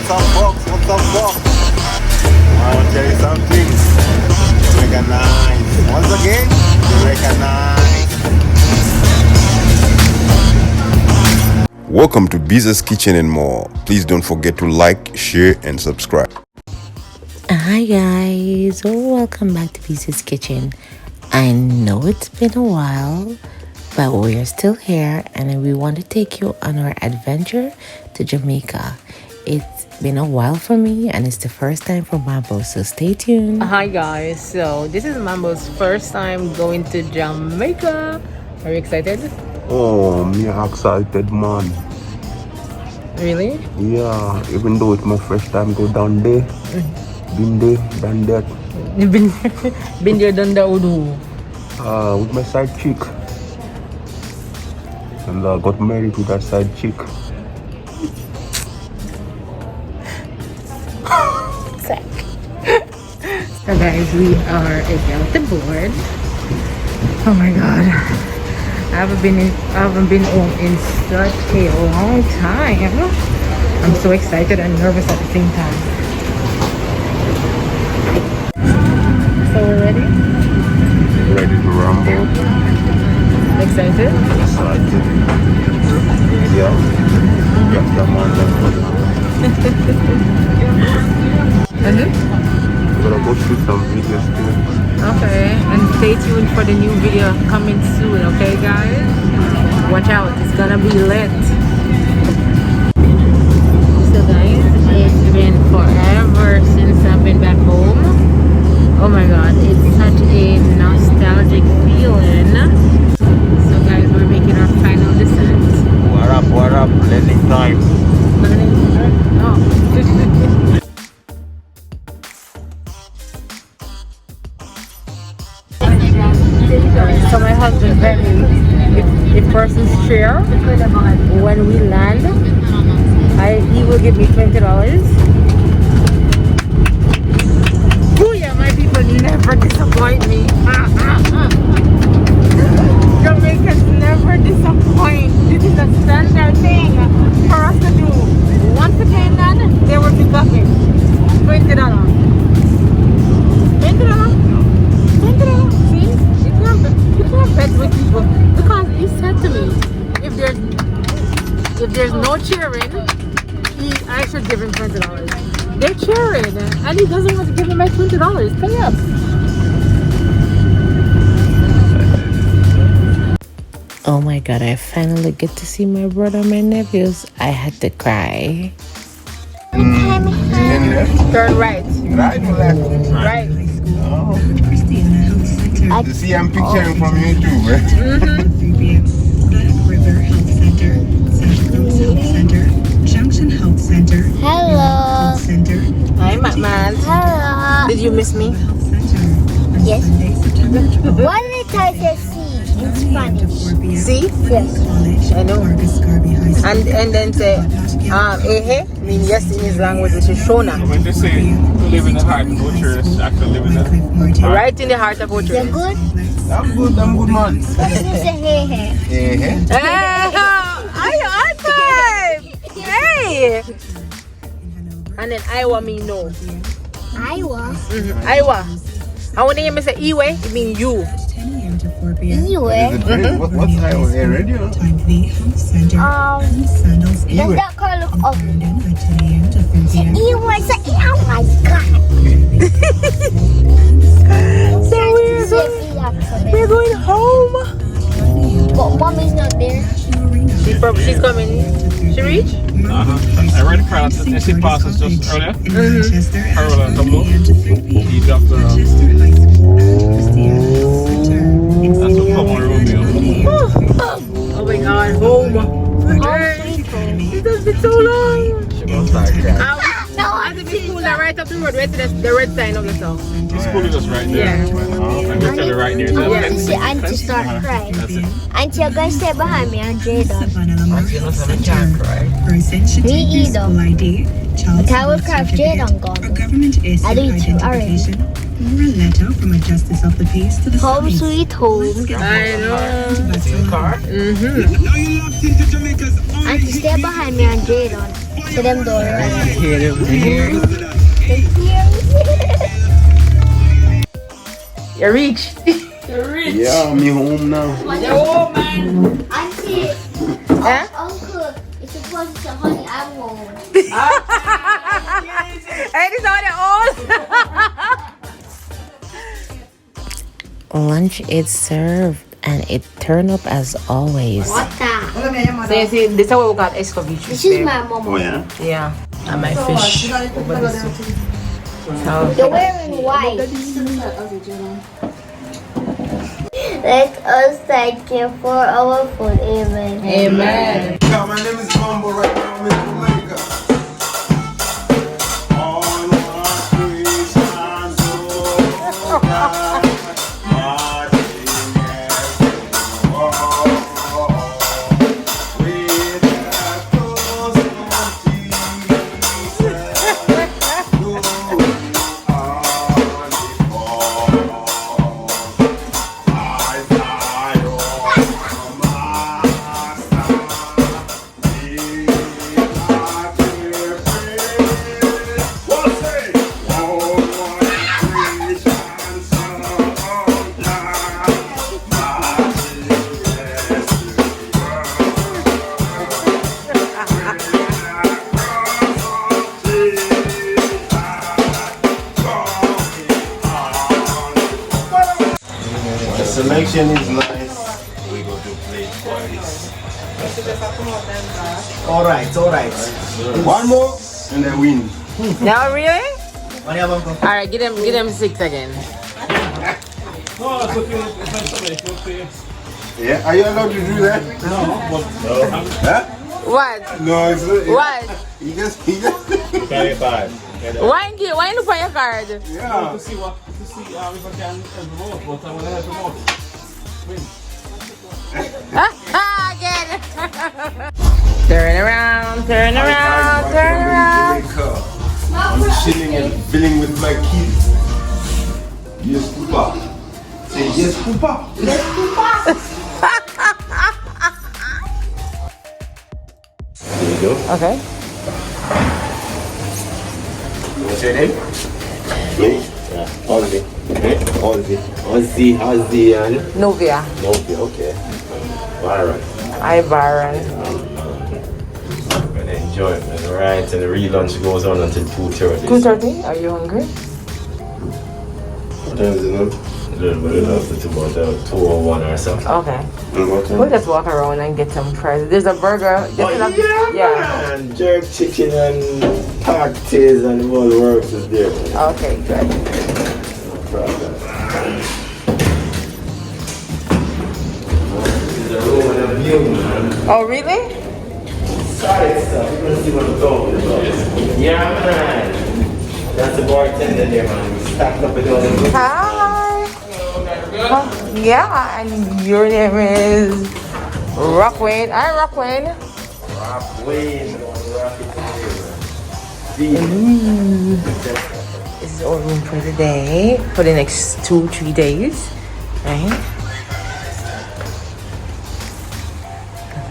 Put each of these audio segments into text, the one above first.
What's up, folks? What's up, folks? I want to tell you something. Jamaica nice. Once again, Jamaica nice. Welcome to Biza's Kitchen and More. Please don't forget to like, share, and subscribe. Hi guys, welcome back to Biza's Kitchen. I know it's been a while, but we're still here and we want to take you on our adventure to Jamaica. It's been a while for me and it's the first time for Mambo, so stay tuned. Hi guys, so this is Mambo's first time going to Jamaica. Are you excited? Oh, me excited, man. Really? Yeah, even though it's my first time go down there. Been there, done that. You've been there, done that with who? With my side chick. And I got married to that side chick. So guys, we are about the board. Oh my god. I haven't been home in such a long time. I'm so excited and nervous at the same time. So we're ready? Ready to rumble. Excited? Excited. Yeah. That's the man. We're gonna go shoot some videos too. Okay, and stay tuned for the new video coming soon, okay guys? Watch out, it's gonna be lit. So guys, it's been forever since I've been back home. Oh my god, it's such a nostalgic feeling. So guys, we're making our final descent. What up, landing time. Oh. So my husband bet me if persons share when we land, he will give me $20. Booyah, my people never disappoint me. Jamaicans never disappoint. This is a standard thing for us to do. Once the plane land, they will be bucking. $20. $20. See? You can't bet with people because he said to me, if there's no cheering, I should give him $20. They're cheering and he doesn't want to give him my $20. Pay up. Oh my god, I finally get to see my brother and my nephews. I had to cry. Turn right. Right or left? Right. Oh. You see, I'm picturing from you too, right? River Health Center, Santa Cruz Health Center, Junction Health Center, Hello. Health Center. Hi, McMahon. Hello. Did you miss me? Yes. What did I say see in Spanish? See? Yes. I know. And then say, ehe, mean yes in his language, which is Shona. When they say live in the heart of Ocho, it's actually live in the heart. Right in the heart of Ocho. You're good? I'm good, man. What do you say hey hey? Eh. Hey, high five! Hey! And then Iowa mean no. Iowa. Iowa. And when you hear me say Iwe, it mean you. Anyway. What's Iowa? A radio? Does that car look ugly? Anyway, so, oh my god. So we're going home. But mommy's not there. She's coming. She reach? I already crossed it. She passed us just earlier. Parallel to move. He dropped her off. That's a couple Romeo. Oh my god, home. It has been so long. No, I think we school that right up the road, right to the red sign of the south. The school is just right there. Yeah. And just tell her right there. I'm going to see Auntie start crying. Auntie, you're going to stay behind me and Jada. Me either. But I will cry if Jada gone. I do too, already. Or a letter from a justice of the peace to the Home sweet home. I know. Auntie, stay behind me and Jada. To them door. Hear them, hear it. You reach. Yeah, me home now. Auntie, Huh? uncle, it's supposed to honey I'm home. Hey, this all the old. Lunch is served and it turned up as always. What the? So you see, this is what we got escovitch. This is my mama. Oh yeah? Yeah, and my fish over this. So, You're wearing white. Let us thank you for our food. Amen. amen. Yeah, my name is Mambo right now. I'm in Jamaica. All my creations, oh God, marching as we walk. With the close of Jesus, going on before. The selection is nice. We go to play twice. Alright. One more and then win. No, really? All right, get them 6 again. No, it's okay. It's nice to make you okay. Yeah, are you allowed to do that? No, but Huh? What? No, it's not. What? He just 25. Why you look for your card? Yeah. to see if I can promote, but I want to help promote. Win. Again. Turn around, turn around, turn around. I'm chilling and filling with my kids. Yes, Papa. Say yes, Papa. There you go. Okay. What's your name? Me? Yeah. Ozzy. Okay. Ozzy and Novia. Novi. Okay. Byron. Hi, Byron. And enjoy it, man. Right, and the re-lunch goes on until 2:30. 2:30. Are you hungry? What time is it now? A little bit after about 2:01 or something. Okay. What time? We'll just walk around and get some fries. There's a burger. Yeah. And jerk chicken and pasties and all the works is there. Okay, good. There's a room and a view, man. Oh, really? Solid stuff. You're gonna see what I'm talking about. Yeah, man. That's the bartender there, man. We stacked up with all the Hi. Yeah, and your name is Rockwayne. Hi, Rockwayne. Wayne. This is our room for the day, for the next 2-3 days, right?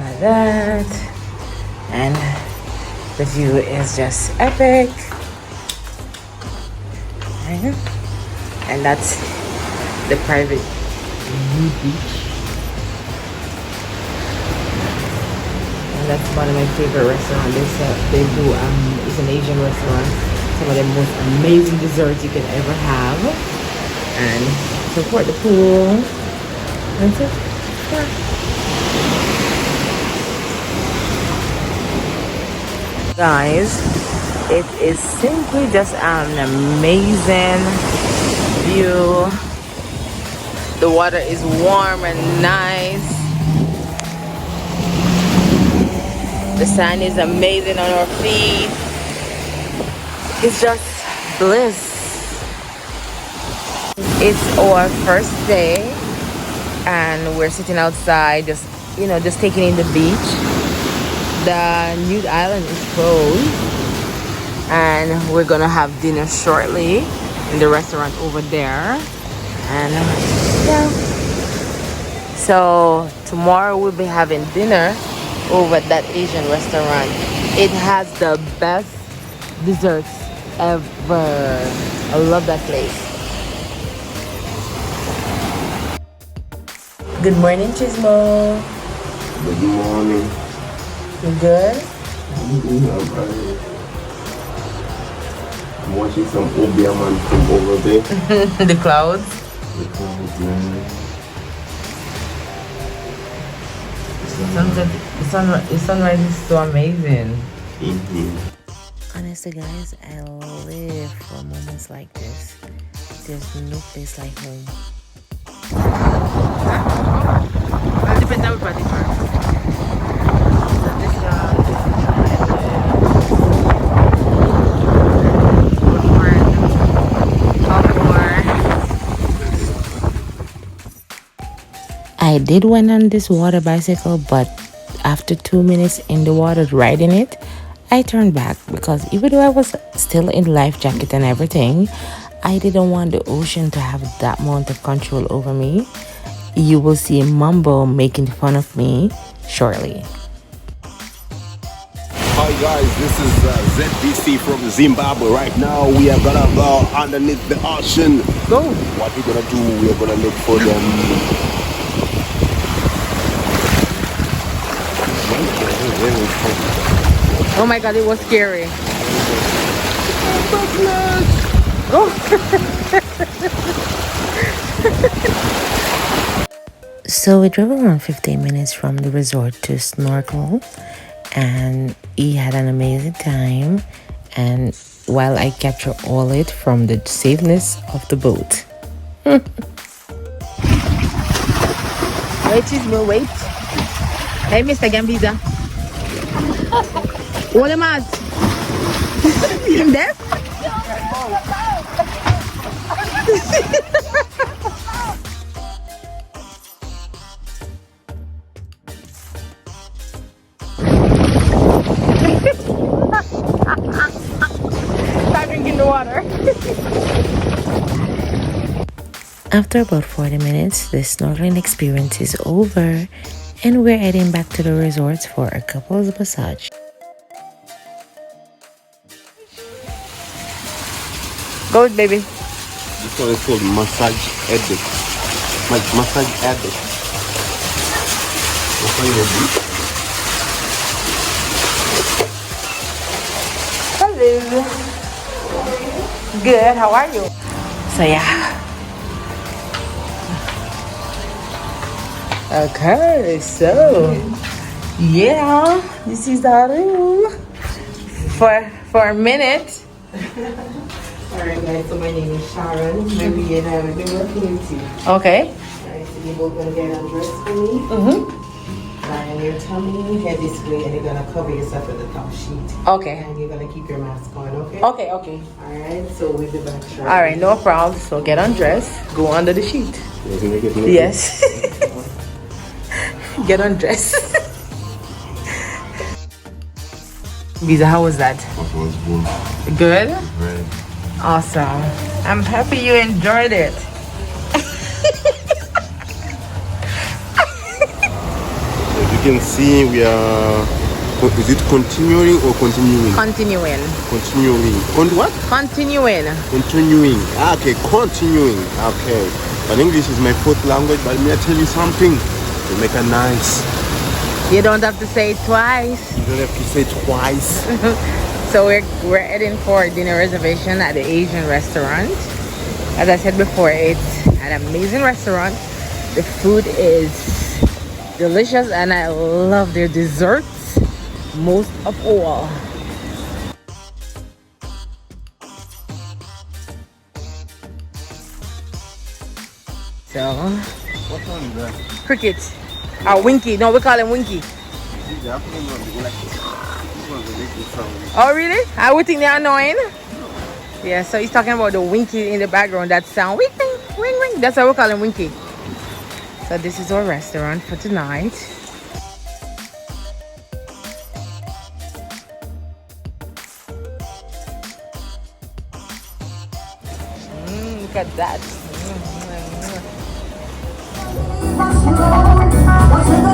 Like that, and the view is just epic, right? And that's the private beach, and that's one of my favorite restaurants. They do it's an Asian restaurant. Some of the most amazing desserts you can ever have, and support the pool. That's it. Yeah. Guys, it is simply just an amazing view. The water is warm and nice. The sand is amazing on our feet. It's just bliss. It's our first day and we're sitting outside just taking in the beach. The nude island is closed and we're gonna have dinner shortly in the restaurant over there. And yeah, so tomorrow we'll be having dinner over at that Asian restaurant. It has the best desserts ever. I love that place. Good morning, Chismo. Good morning. You good? I'm watching some Obia man from over there. The clouds. The clouds, man. The sunrise is so amazing. Mm-hmm. Honestly, guys, I live for moments like this. There's no place like home. I'll depend on everybody first. So this I did went on this water bicycle, but after 2 minutes in the water riding it, I turned back because even though I was still in life jacket and everything, I didn't want the ocean to have that amount of control over me. You will see Mambo making fun of me shortly. Hi guys, this is ZBC from Zimbabwe. Right now we are gonna go underneath the ocean. Go! What we're gonna do, we're gonna look for them. Oh my god, it was scary. Oh. So we drove around 15 minutes from the resort to snorkel, and he had an amazing time. And while I capture all it from the safeness of the boat. Wait, Chismo, wait. Hey, Mr. Gambiza. What am I? In there? Start drinking the water. After about 40 minutes, the snorkeling experience is over, and we're heading back to the resorts for a couple's massage. Go, baby. This one is called massage addict. Massage addict. Massage addict. Hello. Good, how are you? So yeah. Okay, so yeah, this is our room for a minute. Alright guys, so my name is Sharon. Maybe and I will be working with you. Okay. Alright, so you're both gonna get undressed for me. Lie on your tummy, head this way, and you're gonna cover yourself with the top sheet. Okay. And you're gonna keep your mask on, okay? Okay, okay. Alright, so we'll be back shortly. Alright, no problem. So get undressed, go under the sheet. Yes. Get undressed. Visa, how was that? That was good. Good? Right. Awesome. I'm happy you enjoyed it. As you can see, we are. Is it continuing or continuing? Continuing. Continuing. What? Continuing. Continuing. Ah, okay, continuing. Okay. But English is my fourth language, but may I tell you something? Jamaica nice. You don't have to say it twice. You don't have to say it twice. So we're heading for dinner reservation at the Asian restaurant. As I said before, it's an amazing restaurant. The food is delicious and I love their desserts most of all. So, What one is that? cricket. Winky. No, we call him Winky. Oh, really? I would think they're annoying. Yeah, so he's talking about the Winky in the background. That sound, wing, wing, wing, wing. That's why we call him Winky. So this is our restaurant for tonight. Look at that. What's in the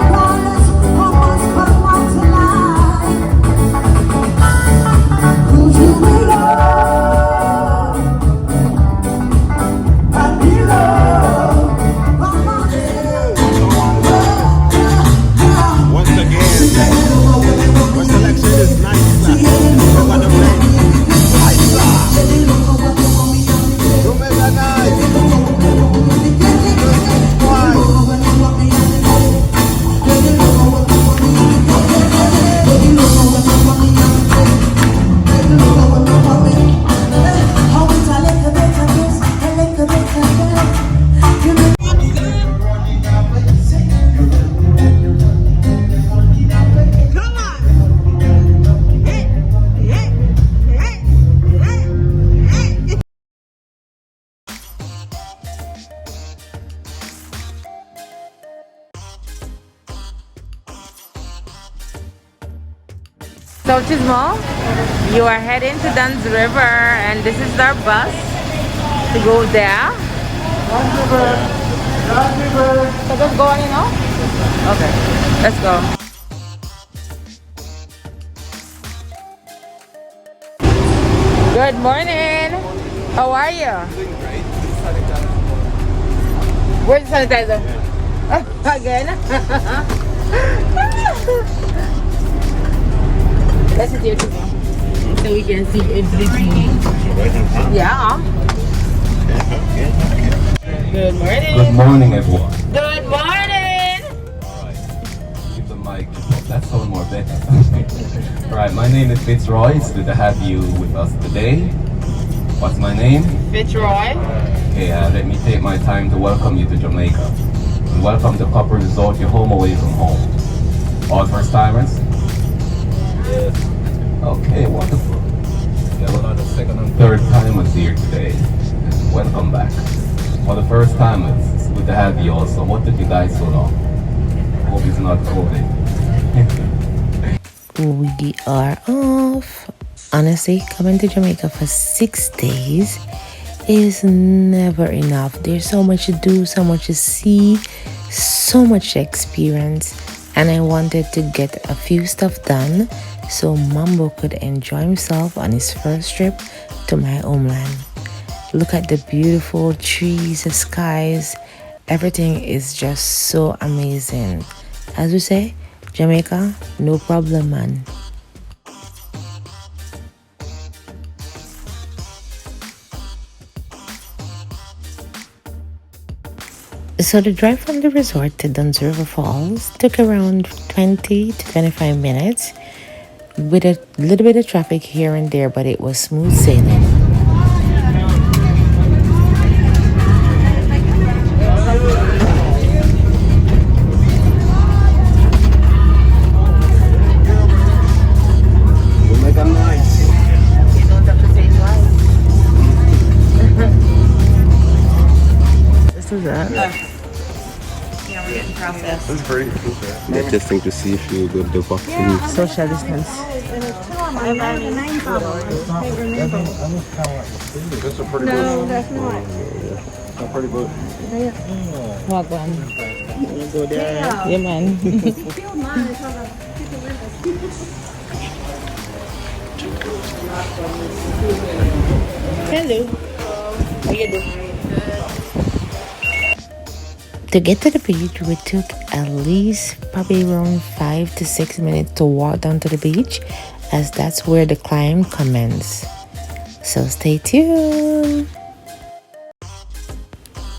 So Chismo, you are heading to Dunn's River, and this is our bus to go there. So just go on, you know? Okay, let's go. Good morning. How are you? Where's the sanitizer? Again? Let's sit here today so we can see everything. Yeah. Good morning. Good morning, everyone. Good morning. Keep the mic. That sounds more better. Right, my name is Fitzroy. It's good to have you with us today. What's my name? Fitzroy. Okay, let me take my time to welcome you to Jamaica. And welcome to Copper Resort, your home away from home. All first timers? Yes. Okay, wonderful. We have a lot of second and third timers here today. Welcome back. For the first timers, it's good to have you also. What took you guys so long? Hope it's not COVID. We are off. Honestly, coming to Jamaica for 6 days is never enough. There's so much to do, so much to see, so much to experience, and I wanted to get a few stuff done so Mambo could enjoy himself on his first trip to my homeland. Look at the beautiful trees, the skies. Everything is just so amazing. As we say, Jamaica, no problem, man. So the drive from the resort to Dunn's River Falls took around 20 to 25 minutes with a little bit of traffic here and there, but it was smooth sailing. That's pretty cool. Yeah, testing to see if you got the vaccine. Social distance. That's a pretty good. No, that's not. That's pretty good. Walk on. Go there. Yeah, man. Hello. How you doing? To get to the beach, we took at least probably around 5 to 6 minutes to walk down to the beach, as that's where the climb commences. So stay tuned.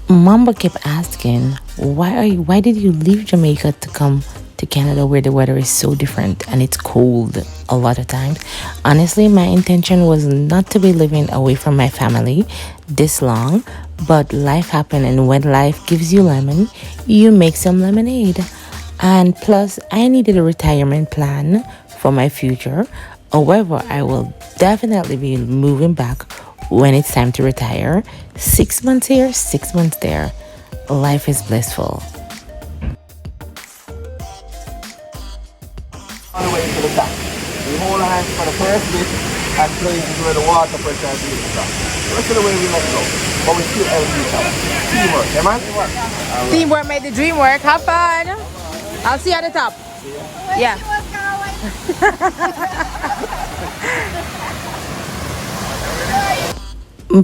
Mambo kept asking, why did you leave Jamaica to come to Canada where the weather is so different and it's cold a lot of times? Honestly, my intention was not to be living away from my family this long, but life happened, and when life gives you lemon, you make some lemonade. And plus, I needed a retirement plan for my future. However, I will definitely be moving back when it's time to retire. 6 months here, 6 months there. Life is blissful. All the way to the top. We hold our hands for the first bit and places where the water pressure is really strong. The rest of the way we let go. But we still help each other. Teamwork, yeah man? Teamwork. Teamwork made the dream work. Have fun. I'll see you at the top. Yeah.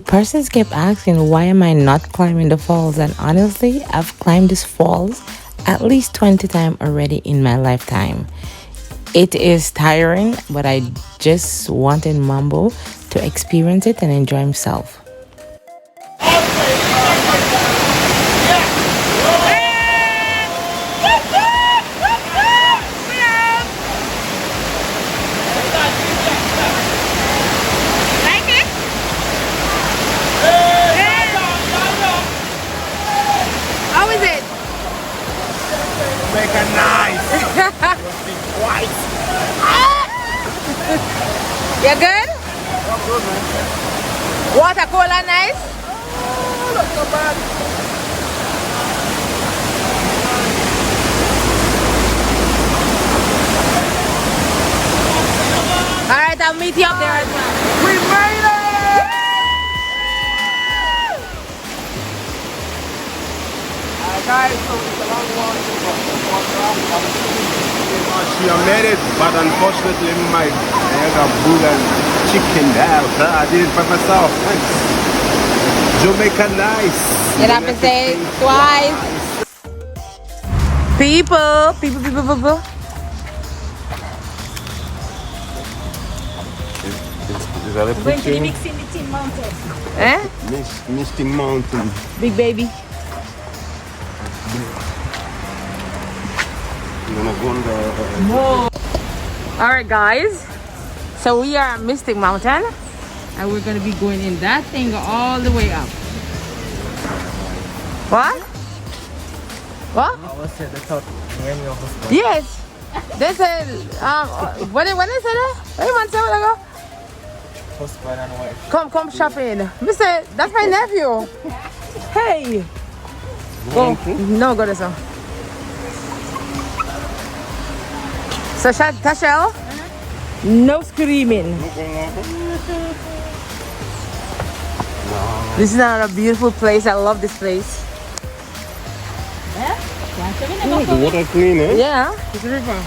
Persons kept asking why am I not climbing the falls, and honestly, I've climbed these falls at least 20 times already in my lifetime. It is tiring, but I just wanted Mambo to experience it and enjoy himself. How is it? Make a nice. Twice. You good? Oh, good, man. Water cola nice? Oh, look so bad. Alright, I'll meet you up there as well. We made it! Guys, so it's a long walk to go. She made it, but unfortunately my food and chicken there. I did it by myself. Thanks. Jamaica nice. You have to say it twice. People. Is that a Going to the picture? Mixing Mountain. Eh? Misting Mountain. Big baby. You wanna go on the... Alright guys. So we are at Mystic Mountain. And we're gonna be going in that thing all the way up. What? What? Yes. They said, when they said that? Hey man, say what I go? Come shopping. Me say, that's my nephew. Hey. Go. No, go this one. So, Tashel, no screaming. This is another beautiful place. I love this place. The water clean, eh? Yeah, it's a river.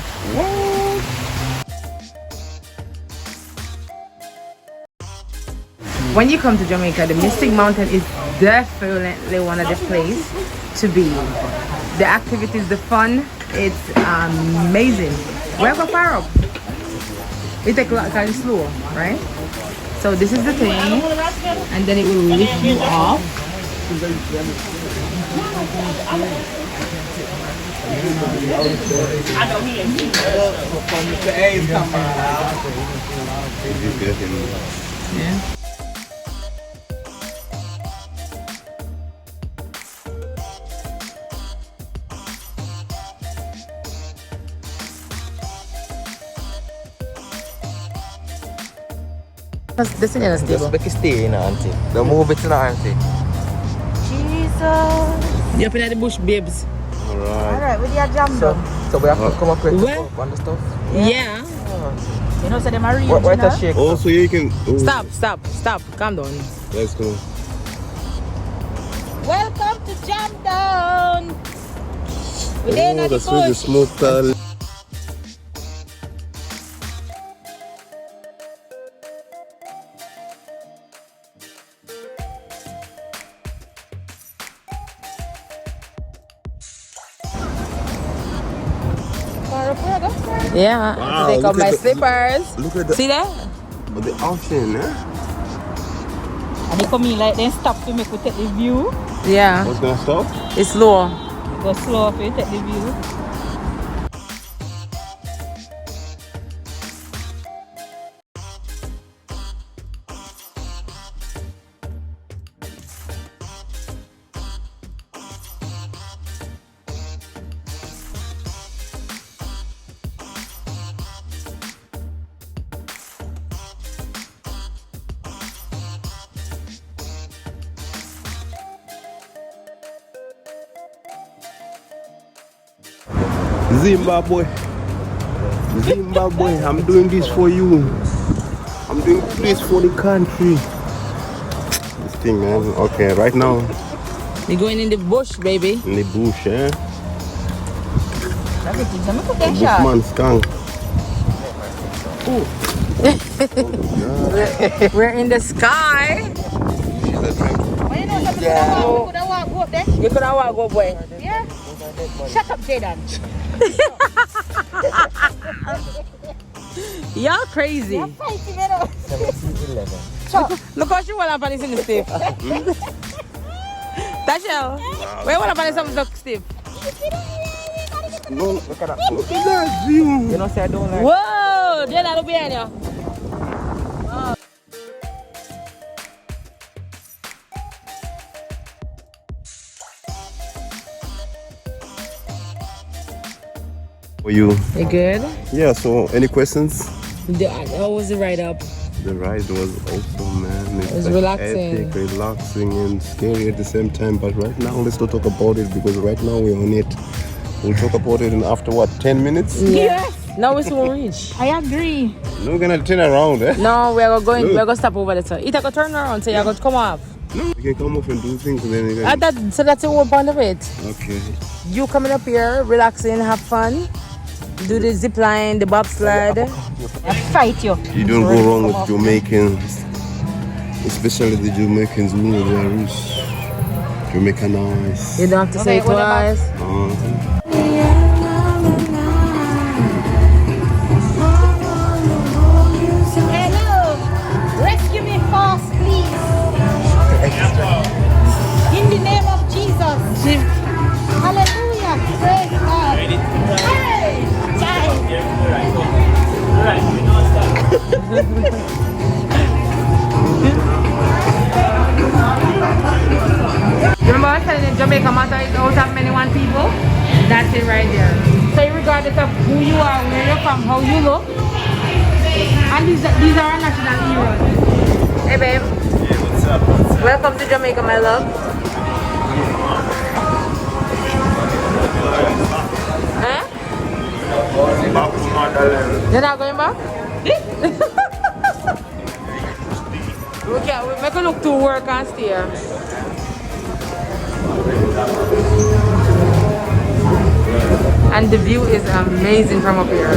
When you come to Jamaica, the Mystic Mountain is definitely one of the places to be. The activities, the fun, it's amazing. We're going far up. It takes kind of slow, right? So this is the thing, and then it will lift you off. Yeah. This is in Just make it stay in auntie. Don't move it in auntie. Jesus. You're up in the bush, babes. Alright, with your jam down. So we have to come up with Where? on the stuff. Yeah. You know, so them are What a shake. Oh, so you can... Oh. Stop. Calm down. Let's go. Welcome to Jam Down. Oh, that's really smooth. Yeah. Wow, Take off look my at the- slippers. Look at the... See that? The ocean, eh? And they come in like then stop to make we take the view. Yeah. What's gonna stop? It's slow. Go slow for you take the view. Zimbabwe, I'm doing this for you. I'm doing this for the country. This thing, man. Okay, right now We're going in the bush, baby. in the bush, eh? Everything. So make we The take shot. bushman skunk. We're in the sky. Well, you know, so we could have walked go up there. You could have go, boy. Yeah. Shut up, Jaden. Y'all crazy. You're fighting, you know. 17-11. Look how she want to punish in the stiff. Tashel, where you want to punish something look stiff? No, look at that. Look at that view. You know say I don't like. Whoa, Jenna, look behind you. For you. You good? Yeah, so any questions? How was the ride up? The ride was awesome, man. It was relaxing. Epic, relaxing and scary at the same time. But right now, let's not talk about it because right now we're on it. We'll talk about it in after what, 10 minutes? Yeah. Now we soon reach. I agree. No, we're gonna turn around, eh? No, we're gonna stop over there. So it go turn around, so you're going to come off. No, you can come off and do things and then you can... So that's the whole point of it. Okay. You coming up here, relaxing, have fun, do the zip line, the bobsled. I fight you. You don't go wrong with Jamaicans, especially the Jamaicans who know their roots. Jamaica nice. You don't have to say it twice. Hello. Rescue me fast, please. In the name of Jesus. Hallelujah. Praise God. Hey, child. Remember I was telling you Jamaica matter is out of many one people? That's it right there. So regardless of who you are, where you're from, how you look, and these are our national heroes. Hey babe. Yeah, what's up? Welcome to Jamaica, my love. Huh? You're not going back? we make a look to work and stay. And the view is amazing from up here.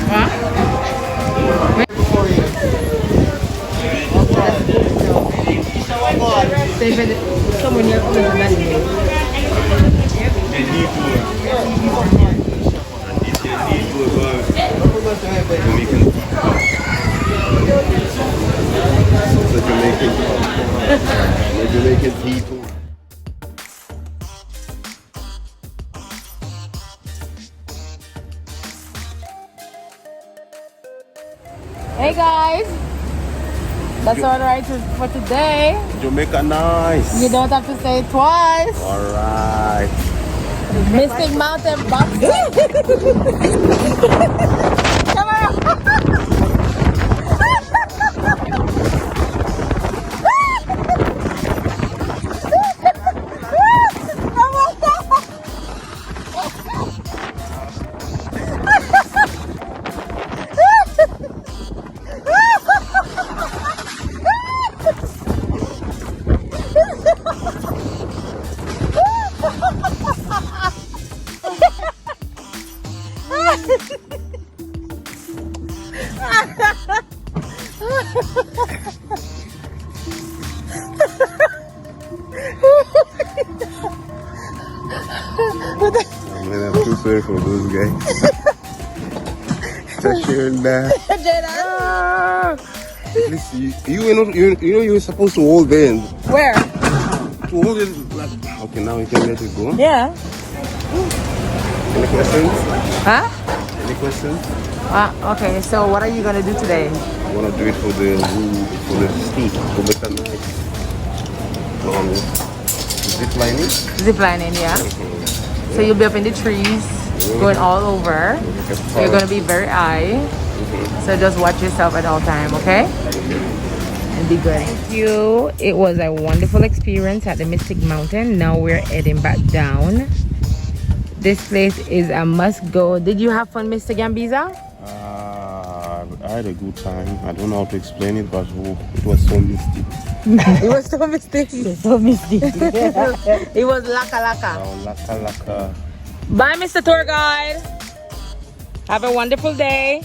Huh? Someone here Jamaican people. Hey guys, that's all right for today. Jamaica nice. You don't have to say it twice. Alright. Mystic Mountain Box. Come on. Man, I'm too sorry for those guys. Just sharing that. Listen, you were supposed to hold them. Where? To hold it like, okay, now you can let it go. Yeah. Any questions? Huh? Any questions? Okay, so what are you gonna do today? I wanna do it for the steak, for better night. Zip lining? Zip lining, yeah. So you'll be up in the trees, going all over. You're gonna be very high. So just watch yourself at all time, okay? And be good. Thank you. It was a wonderful experience at the Mystic Mountain. Now we're heading back down. This place is a must go. Did you have fun, Mr. Gambiza? I had a good time. I don't know how to explain it, but it was so misty. It was so mystic. So misty. It was laka laka. Oh, laka laka. Bye, Mr. Tour Guide. Have a wonderful day.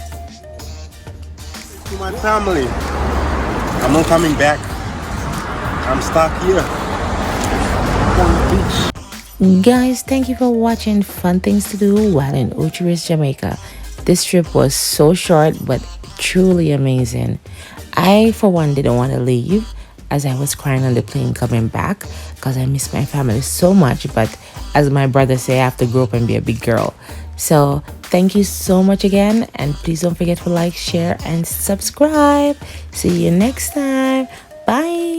To my family, I'm not coming back. I'm stuck here on the beach. Guys, thank you for watching Fun Things to Do while in Ocho, Jamaica. This trip was so short but truly amazing. I, for one, didn't want to leave as I was crying on the plane coming back because I miss my family so much. But as my brother say, I have to grow up and be a big girl. So thank you so much again, and please don't forget to like, share, and subscribe. See you next time. Bye.